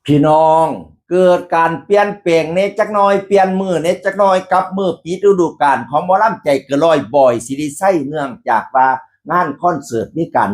พี่น้องเกิดการเปลี่ยนแปลงในจักหน่อยเปลี่ยนมือในจักหน่อยกับมือปิดฤดูกาลของหมอลำใจเกินร้อยบ่อยสิริไส้เนื่องจากว่างานคอนเสิร์ตมีการ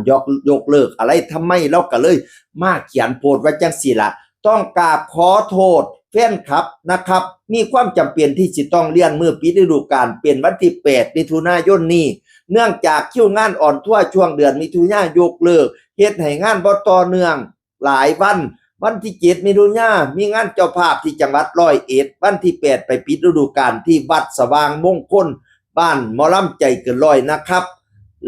ยกเลิกอะไรทำไมเราก็เลยมาเขียนโพสต์ไว้จังสี่ละต้องกราบขอโทษแฟนคลับนะครับมีความจำเป็นที่จะต้องเลื่อนมือปิดฤดูกาลเป็นวันที่8มิถุนายนนี้เนื่องจากคิวงานอ่อนทั่วช่วงเดือนมิถุนายนยกเลิกเฮ็ดให้งานบ่ต่อเนื่องหลายวันที่7มิถุนายนมีงานเจ้าภาพที่จังหวัด101วันที่8ไปปิดฤดูกาลที่วัดสว่างมงคลบ้านหมอลำใจเกินร้อยนะครับ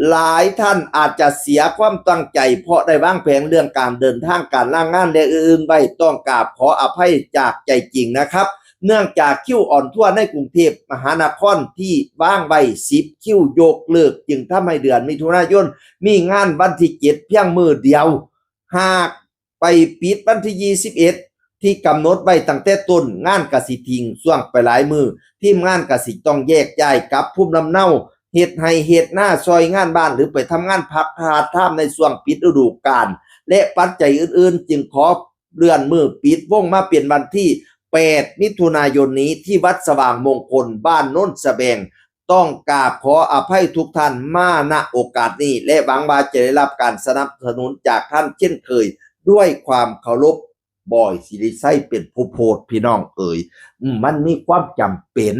หลายท่านอาจจะเสียความตั้งใจเพราะได้วางแผนเรื่องการเดินทางการล่างงานและอื่นๆไว้ต้องกราบขออภัยจากใจจริงนะครับเนื่องจากคิวอ่อนทั่วในกรุงเทพมหานครที่ว่างไว้10คิวยกเลิกจึงทำให้เดือนมิถุนายนมีงานวันที่7เพียงมือเดียวหากไปปิดวันที่21ที่กำหนดไว้ตั้งแต่ต้นงานกสิทิ้งช่วงไปหลายมือทีมงานกสิต้องแยกย้ายกลับภูมิลำเนาเฮ็ดให้เฮ็ดหน้าซอยงานบ้านหรือไปทำงานพักพาร์ทไทม์ในช่วงปิดฤดูกาลและปัจจัยอื่นๆจึงขอเลื่อนมือปิดวงมาเปลี่ยนวันที่8มิถุนายนนี้ที่วัดสว่างมงคลบ้านโน้นสะแบงต้องกราบขออภัยทุกท่านมาณโอกาสนี้และหวังว่าจะได้รับการสนับสนุนจากท่านเช่นเคยด้วยความเคารพบอยสิริไส้เป็นผู้โพสต์พี่น้องเอ๋ยมันมีความจำเป็น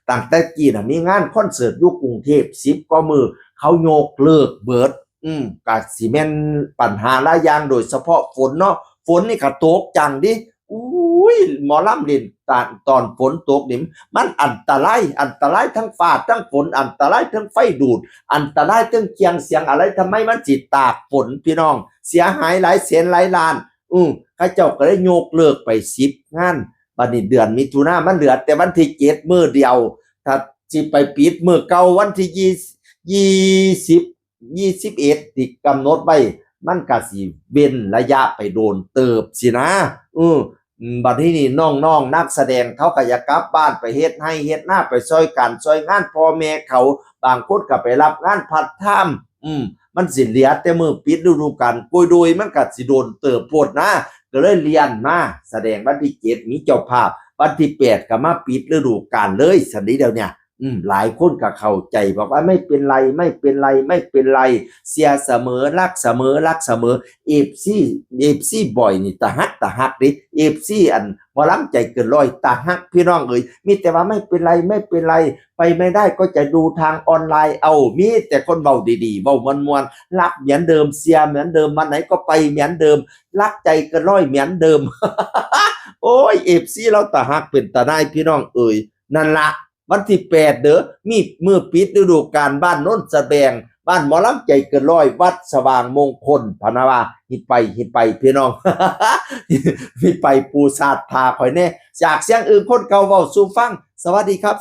ตั้งแต่กี้น่ะมีงานคอนเสิร์ตอยู่กรุงเทพ10กว่ามือเขายกเลิกเบิดก็สิแม่นปัญหาหลายอย่างโดยเฉพาะฝนเนาะฝนนี่ก็ตกจังดิอุ้ยหมอลำเล่นตอนฝนตกนี่มันอันตรายทั้งฟ้าทั้งฝนอันตรายทั้งไฟดูดอันตรายทั้งเคียงเสียงอะไรทำไมมันจิตากฝนพี่น้องเสียหายหลายแสนหลายล้านข้าเจ้าก็ได้ยกเลิกไป10งานบัดนี้เดือนมิถุนายนมันเหลือแต่วันที่7มื้อเดียวถ้าสิไปปิดมื้อเก่าวันที่21ที่กำหนดไว้มันก็สิเว้นระยะไปโดนเติบสินะบัดนี้นี่น้องๆนักแสดงเขาก็อยากกลับบ้านไปเฮ็ดให้เฮ็ดหน้าไปซอยกันซอยงานพ่อแม่เขาบางคนก็ไปรับงานพาร์ทไทม์มันสิเหลือแต่มื้อปิดฤดูกาลโดยมันก็สิโดนเติบโพดนะก็เลยเรียนมาแสดงวันที่7มีเจ้าภาพวันที่8ก็มาปิดฤดูกาลเลยสันนี้เดี๋ยวเนี่ยหลายคนก็เข้าใจบอกว่าไม่เป็นไรเสียเสมอรักเสมอเอฟซีบ่อยนี่ตาฮักดิเอฟซีอันหมอลำใจเกินร้อยตาฮักพี่น้องเอ๋ยมีแต่ว่าไม่เป็นไรไปไม่ได้ก็จะดูทางออนไลน์เอามีแต่คนเบาดีๆเบามวนๆรักเหมือนเดิมเสียเหมือนเดิมวันไหนก็ไปเหมือนเดิมรักใจเกินร้อยเหมือนเดิม โอ้ยเอฟซีเราตาฮักเป็นตาได้พี่น้องเอ๋ยนั่นละวันที่8เด้อมีมือปิดฤดูกาลบ้านโน้นสะแบงบ้านหมอลำใจเกินร้อยวัดสว่างมงคลพนาวาฮิตไปพี่น้อง ฮิตไปปูซาดพาคอยแน่จากเสียงอื่นคนเก่าเว้าสู่ฟังสวัสดีครับ